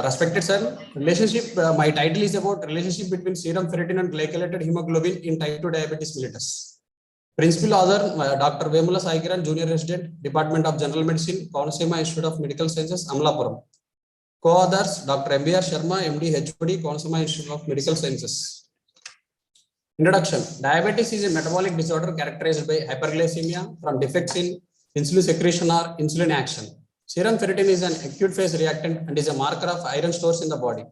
Respected sir, my title is about relationship between serum ferritin and glycolated hemoglobin in type 2 diabetes mellitus. Principal author, Dr. Vemula Saikiran, Junior Resident, Department of General Medicine, Konaseema Institute of Medical Sciences, Amlapuram. Co-authors, Dr. M.B.R. Sharma, MD, HOD, Konaseema Institute of Medical Sciences. Introduction. Diabetes is a metabolic disorder characterized by hyperglycemia from defects in insulin secretion or insulin action. Serum ferritin is an acute phase reactant and is a marker of iron stores in the body.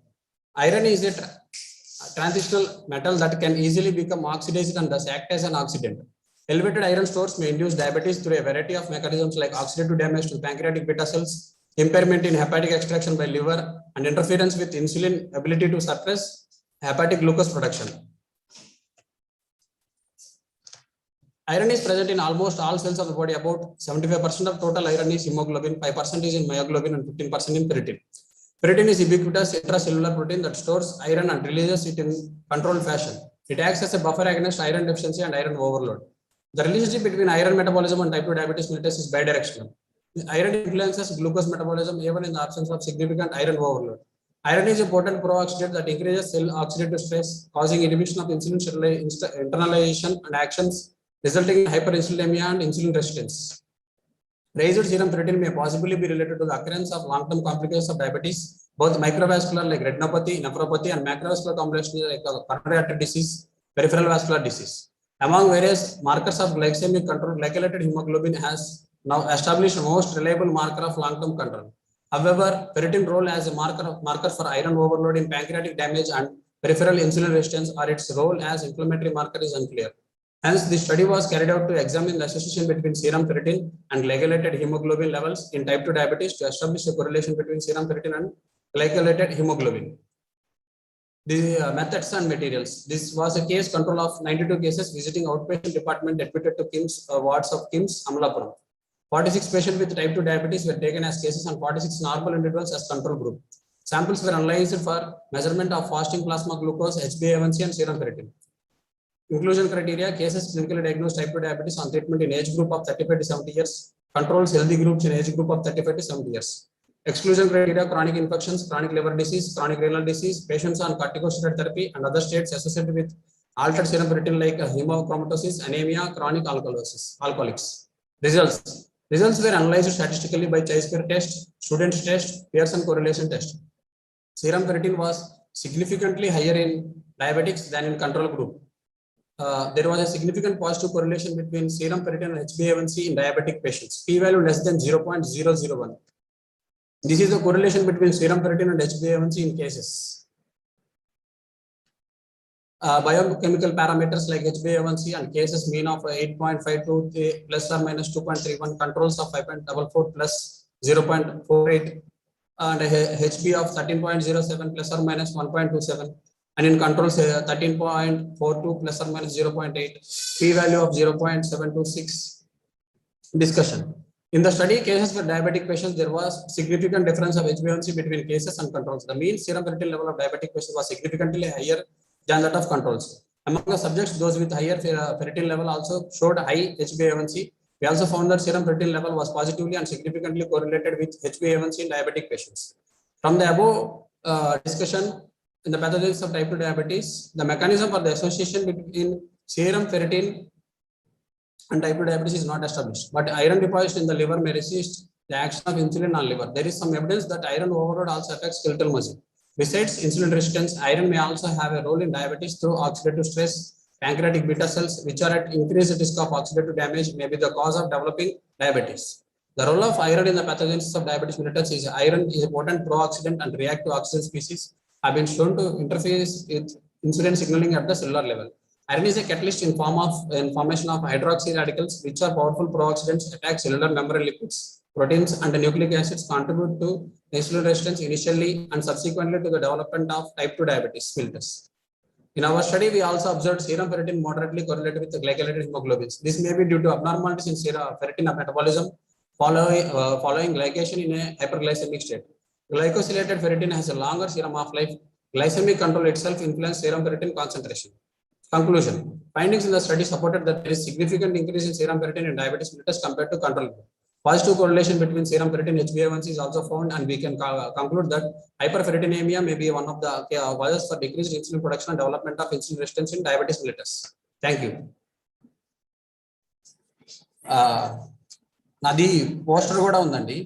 Iron is a transitional metal that can easily become oxidized and thus act as an oxidant. Elevated iron stores may induce diabetes through a variety of mechanisms like oxidative damage to pancreatic beta cells, impairment in hepatic extraction by liver, and interference with insulin ability to suppress hepatic glucose production. Iron is present in almost all cells of the body. About 75% of total iron is hemoglobin, 5% is in myoglobin, and 15% in ferritin. Ferritin is ubiquitous intracellular protein that stores iron and releases it in controlled fashion. It acts as a buffer against iron deficiency and iron overload. The relationship between iron metabolism and type 2 diabetes mellitus is bidirectional. Iron influences glucose metabolism even in the absence of significant iron overload. Iron is a potent pro-oxidant that increases cell oxidative stress, causing inhibition of insulin internalization and actions, resulting in hyperinsulinemia and insulin resistance. Raised serum ferritin may possibly be related to the occurrence of long-term complications of diabetes, both microvascular like retinopathy, nephropathy, and macrovascular complications like coronary artery disease, peripheral vascular disease. Among various markers of glycemic control, glycolated hemoglobin has now established the most reliable marker of long-term control. However, ferritin role as a marker for iron overload in pancreatic damage and peripheral insulin resistance or its role as inflammatory marker is unclear. Hence, the study was carried out to examine the association between serum ferritin and glycolated hemoglobin levels in type 2 diabetes to establish a correlation between serum ferritin and glycolated hemoglobin. The methods and materials. This was a case control of 92 cases visiting outpatient department admitted to KIMS wards of KIMS, Amlapuram. 46 patients with type 2 diabetes were taken as cases and 46 normal individuals as control group. Samples were analyzed for measurement of fasting plasma glucose, HbA1c, and serum ferritin. Inclusion criteria: cases clinically diagnosed type 2 diabetes on treatment in age group of 35 to 70 years, controls healthy groups in age group of 35 to 70 years. Exclusion criteria: chronic infections, chronic liver disease, chronic renal disease, patients on corticosteroid therapy, and other states associated with altered serum ferritin like hemochromatosis, anemia, chronic alcoholics. Results were analyzed statistically by chi-square test, student test, Pearson correlation test. Serum ferritin was significantly higher in diabetics than in control group. There was a significant positive correlation between serum ferritin and HbA1c in diabetic patients. P-value less than 0.001. This is the correlation between serum ferritin and HbA1c in cases. Biochemical parameters like HbA1c and cases mean of 8.52 plus or minus 2.31, controls of 5.44 plus 0.48, and HB of 13.07 plus or minus 1.27. And in controls 13.42 plus or minus 0.8, p-value of 0.726. Discussion. In the study cases for diabetic patients, there was significant difference of HbA1c between cases and controls. The mean serum ferritin level of diabetic patients was significantly higher than that of controls. Among the subjects, those with higher ferritin level also showed high HbA1c. We also found that serum ferritin level was positively and significantly correlated with HbA1c in diabetic patients. From the above discussion, in the pathogenesis of type 2 diabetes, the mechanism for the association between serum ferritin and type 2 diabetes is not established, but iron deposition in the liver may resist the action of insulin on liver. There is some evidence that iron overload also affects skeletal muscle. Besides insulin resistance, iron may also have a role in diabetes through oxidative stress. Pancreatic beta cells, which are at increased risk of oxidative damage, may be the cause of developing diabetes. The role of iron in the pathogenesis of diabetes mellitus is iron is a potent pro-oxidant and reactive oxygen species have been shown to interface with insulin signaling at the cellular level. Iron is a catalyst in formation of hydroxy radicals, which are powerful pro-oxidants, attack cellular membrane lipids, proteins, and the nucleic acids, contribute to insulin resistance initially and subsequently to the development of type 2 diabetes mellitus. In our study, we also observed serum ferritin moderately correlated with the glycolated hemoglobins. This may be due to abnormalities in serum ferritin metabolism following glycation in a hyperglycemic state. Glycosylated ferritin has a longer serum half-life. Glycemic control itself influences serum ferritin concentration. Conclusion. Findings in the study supported that there is significant increase in serum ferritin in diabetes mellitus compared to control group. Positive correlation between serum ferritin HbA1c is also found, and we can conclude that hyperferritinemia may be one of the causes for decreased insulin production and development of insulin resistance in diabetes mellitus. Thank you. నాది poster కూడా ఉందండి.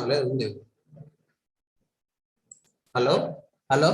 లేదు. Hello hello